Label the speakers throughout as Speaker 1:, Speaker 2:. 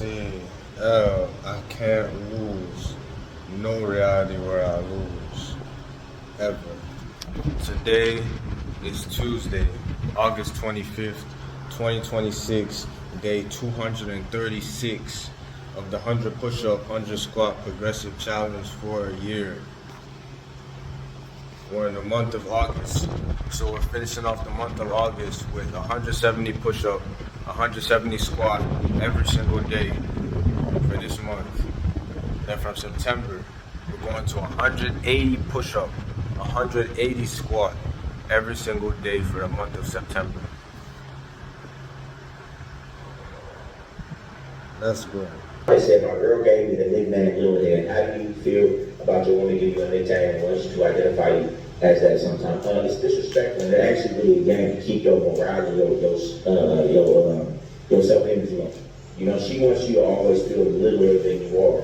Speaker 1: icLAAo, I can't lose. No reality where I lose. Ever. Today is Tuesday, August 25th, 2026, day 236 of the 100 push-up, 100 squat progressive challenge for a year. We're in the month of August, so we're finishing off the month of August with 170 push-up, 170 squat every single day for this month. Then from September, we're going to 180 push-up, 180 squat every single day for the month of September. Let's go.
Speaker 2: I said my girl gave me the nickname Little Head. How do you feel about your woman giving you a nickname and wants you to identify you as that sometimes? It's disrespectful, and it actually really a game to keep your morale and your self-image low. You know, she wants you to always feel the littler than you are.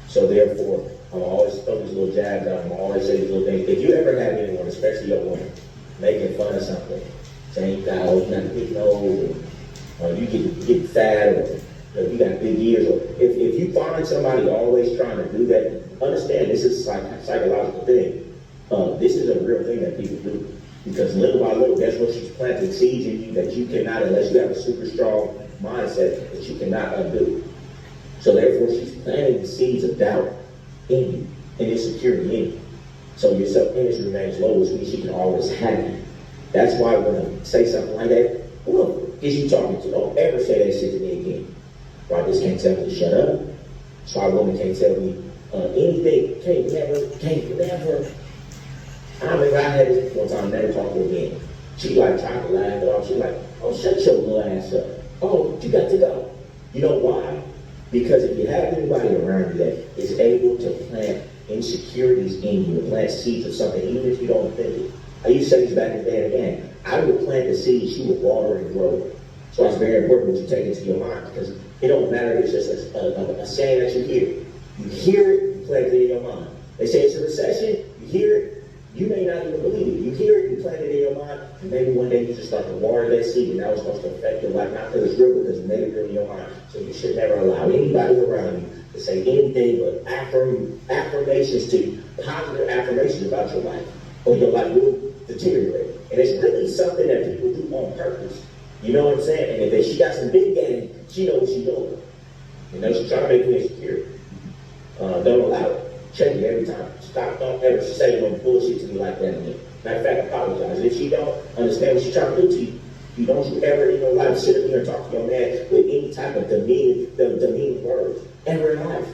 Speaker 2: So therefore, I'm always throw these little jabs out. I'm always say these little things. If you ever have anyone, especially your woman, making fun of something, saying you got a big nose, or you get fat, or you got big ears, or if you find somebody always trying to do that, understand this is a psychological thing. This is a real thing that people do. Because little by little, that's what she's planting seeds in you that you cannot, unless you have a super strong mindset, that you cannot undo. So therefore, she's planting the seeds of doubt in you and insecurity in you. So your self-image remains low, which means she can always have you. That's why when I say something like that, who is you talking to? Don't ever say that shit to me again. Why this can't tell me to shut up? So a woman can't tell me anything. Can't never. I remember I had this one time, never talk to her again. She like tried to laugh it off. She like, oh, shut your little ass up. Oh, you got to go. You know why? Because if you have anybody around you that is able to plant insecurities in you, plant seeds of something, even if you don't think it. I used to say this back in the day and again. I would plant the seeds, she would water and grow it. So it's very important that you take it to your mind, because it don't matter if it's just a saying that you hear. You hear it, you plant it in your mind. They say it's a recession, you hear it, you may not even believe it. You hear it, you plant it in your mind, and maybe one day you just start to water that seed, and that was supposed to affect your life, not because it's real, because you made it real in your mind. So you should never allow anybody around you to say anything but affirmations to you, positive affirmations about your life, or your life will deteriorate. And it's really something that people do on purpose. You know what I'm saying? And if she got some big game, she knows what she's doing. You know, she's trying to make you insecure. Don't allow it. Check it every time. Stop. Don't ever say no bullshit to me like that again. Matter of fact, apologize. If she don't understand what she's trying to do to you, you don't you ever in your life sit up here and talk to your man with any type of demeaning words. Ever in life.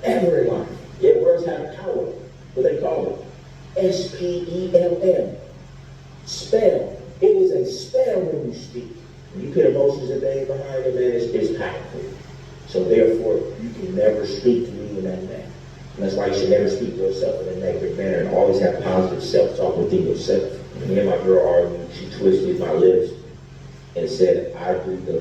Speaker 2: Ever in life. Yeah, words have power. What they call it? S-P-E-L-L. Spell. It is a spell when you speak. When you put emotions and things behind it, man, it's powerful. So therefore, you can never speak to me in that manner. And that's why you should never speak to yourself in a negative manner and always have positive self-talk within yourself. When me and my girl argued, she twisted my lips and said, I do the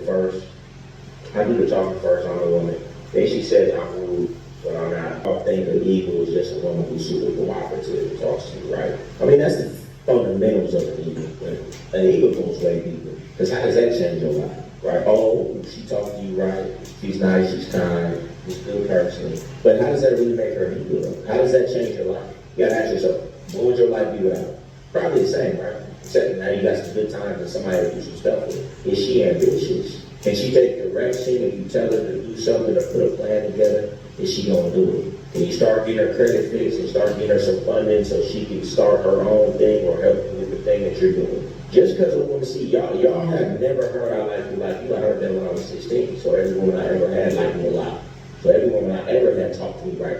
Speaker 2: talking first, I'm a woman. Then she says I'm rude, but I'm not. I think an eagle is just a woman who's super cooperative and talks to you, right? I mean, that's the fundamentals of an eagle. But an eagle goes way deeper. Because how does that change your life? Right? Oh, she talks to you right. She's nice, she's kind, she's a good person. But how does that really make her an eagle? How does that change your life? You gotta ask yourself, what would your life be without? Probably the same, right? Except now you got some good times and somebody to do some stuff with. Is she ambitious? Can she take direction if you tell her to do something or put a plan together? Is she gonna do it? Can you start getting her credit fixed and start getting her some funding so she can start her own thing or help you with the thing that you're doing? Just because I want to see y'all have never heard I like you like you. I heard that when I was 16. So every woman I ever had liked me a lot. So every woman I ever had talked to me right,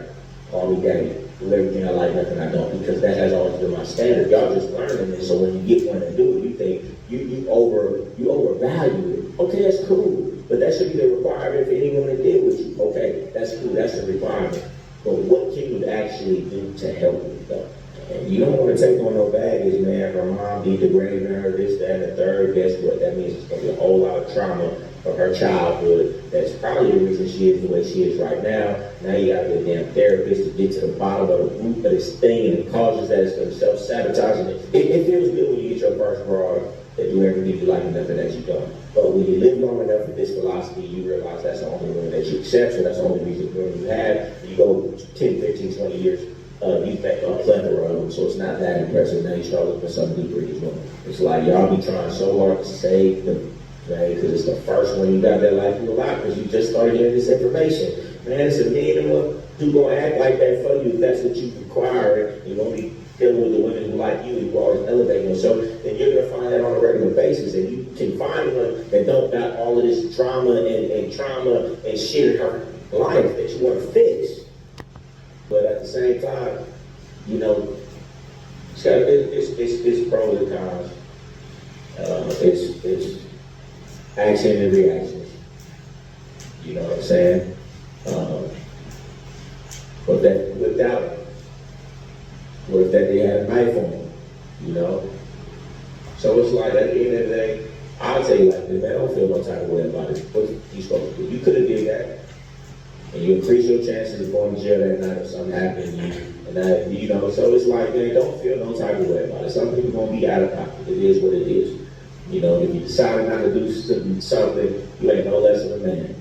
Speaker 2: call me daddy, do everything I like, nothing I don't, because that has always been my standard. Y'all just learning this, so when you get one to do it, you think you overvalue it. Okay, that's cool, but that should be the requirement for anyone to deal with you. Okay, that's cool, that's a requirement. But what can you actually do to help you though? And you don't want to take on no baggage, man. Her mom be degrading her, this, that, and the third. Guess what? That means it's going to be a whole lot of trauma from her childhood. That's probably the reason she is the way she is right now. Now you got to get a damn therapist to get to the bottom of the root of this thing, and it causes that it's going to self-sabotage. It feels good when you get your first broad that do everything you like and nothing that you don't. But when you live long enough with this philosophy, you realize that's the only one that that you accept, so that's the only reason when you go 10, 15, 20 years, you make a plethora of them, so it's not that impressive. Now you start looking for something deeper as well. It's like y'all be trying so hard to save them, right? Because it's the first one you got that like you a lot, because you just started getting this information. Man, it's a minimum who gonna act like that for you if that's what you require. You only dealing with the women who like you, you always elevating them. So then you're gonna find that on a regular basis, and you can find one that don't got all of this drama and trauma and shit in her life that you want to fix. But at the same time, you know, it's pros and cons. It's action and reactions. You know what I'm saying? But that without it, what if that they had a knife on them? You know? So it's like at the end of the day, I'll tell you like this, man, I don't feel no type of way about it. What you supposed to do? You could have did that. And you increase your chances of going to jail that night if something happened to you. And that, you know, so it's like, man, don't feel no type of way about it. Some people gonna be out of pocket. It is what it is. You know, if you decide not to do something, you ain't no less of a man.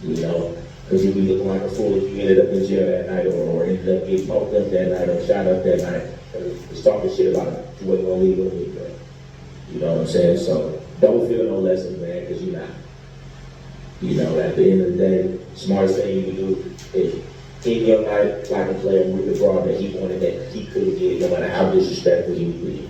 Speaker 2: You know, because you'd be looking like a fool if you ended up in jail that night or ended up getting poked up that night or shot up that night. Just talking shit about it. You wasn't gonna leave with me, man. You know what I'm saying? So don't feel no less of a man because you're not. You know, at the end of the day, the smartest thing you can do is in your night, like a player with the broad that he wanted, that he could get, no matter how disrespectful he would be.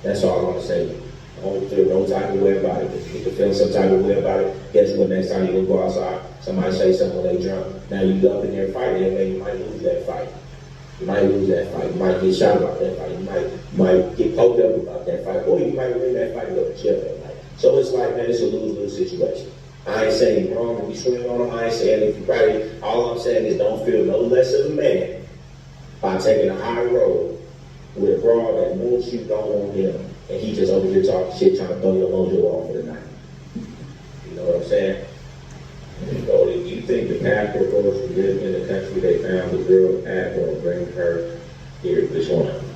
Speaker 2: That's all I want to say. Don't feel no type of way about it. If you feel some type of way about it, guess what? Next time you gonna go outside, somebody say something when they drunk. Now you up in there fighting, and you might lose that fight. You might lose that fight. You might get shot about that fight. You might get poked up about that fight, or you might win that fight and go to jail that night. So it's like, man, it's a lose-lose situation. I ain't saying you're wrong if you swing on them. I ain't saying if you probably, all I'm saying is don't feel no less of a man by taking a high road with a broad that wants you, don't want him, and he just over here talking shit, trying to throw your mojo off for the night. You know what I'm saying? So if you think the passport goes to live in the country they found the girl at or bring her here, which one?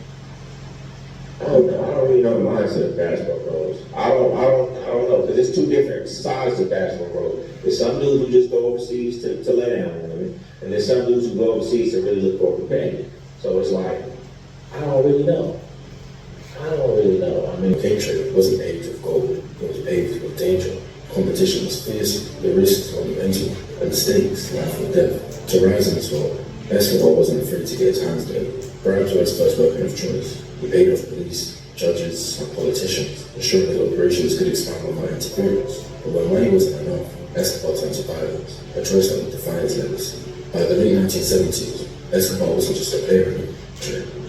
Speaker 2: I don't know. I don't really know the mindset of basketball pros. I don't know, because it's two different sides of basketball pros. There's some dudes who just go overseas to lay down with women, and there's some dudes who go overseas to really look for a companion. So it's like, I don't really know. I mean,
Speaker 3: Hatred wasn't paved with gold, it was paved with danger. Competition was fierce, the risks were monumental, and the stakes, life or death. To rise in this world, basketball wasn't afraid to get his hands dirty. Bribes were his first weapon of choice. He paid off police, judges, and politicians, ensuring that operations could expand without interference. But when money wasn't enough, Escobar turned to violence, a choice that would define his legacy. By the late 1970s, Escobar wasn't just a player anymore,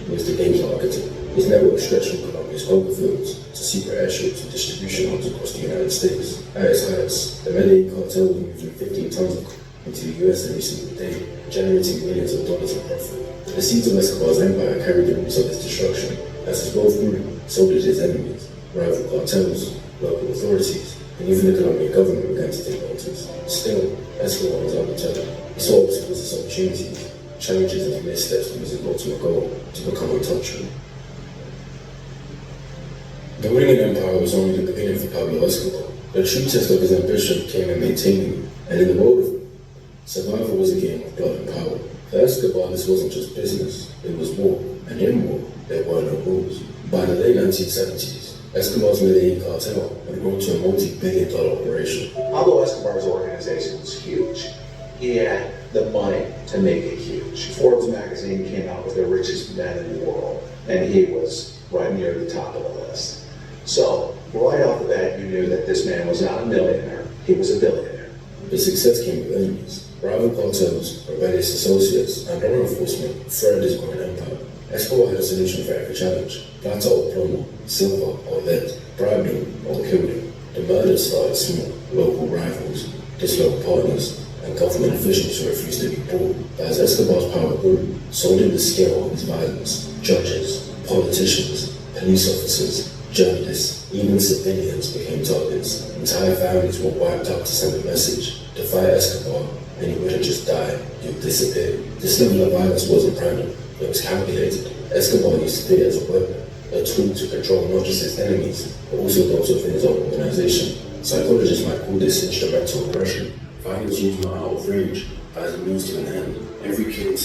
Speaker 3: he was the game's architect. His network stretched from Colombia's poker fields to secret airships and distribution hubs across the United States. At its heights, the Medellin cartel was moving 15 tons of coke into the US every single day, generating millions of dollars in profit. The seeds of Escobar's empire carried the roots of his destruction. As his wealth grew, so did his enemies, rival cartels, local authorities, and even the Colombian government began to take notice. Still, Escobar was undeterred. He saw obstacles as opportunities, challenges and missteps from his ultimate goal to become untouchable. The winning empire was only the beginning for Pablo Escobar. The true test of his ambition came in maintaining it, and in the world of survival was a game of blood and power. For Escobar, this wasn't just business, it was war, and in war, there were no rules. By the late 1970s, Escobar's Medellin cartel had grown to a multi-billion-dollar operation.
Speaker 4: Although Escobar's organization was huge, he had the money to make it huge. Forbes magazine came out with the richest men in the world, and he was right near the top of the list. So, right off the bat, you knew that this man was not a millionaire, he was a billionaire.
Speaker 3: The success came with enemies. Rival cartels, rebellious associates, and law enforcement threatened his growing empire. Escobar had a solution for every challenge: plata or plomo, silver or lead, bribed him or killed him. The murders started small: local rivals, disloyal partners, and government officials who refused to be bought. But as Escobar's power grew, so did the scale of his violence. Judges, politicians, police officers, journalists, even civilians became targets. Entire families were wiped out to send a message: to fight Escobar, and he wouldn't just die, he would disappear. This level of violence wasn't random, it was calculated. Escobar used fear as a weapon, a tool to control not just his enemies, but also those within his own organization. Psychologists might call this instrumental aggression. Violence used my outrage as a means to an end. Every kid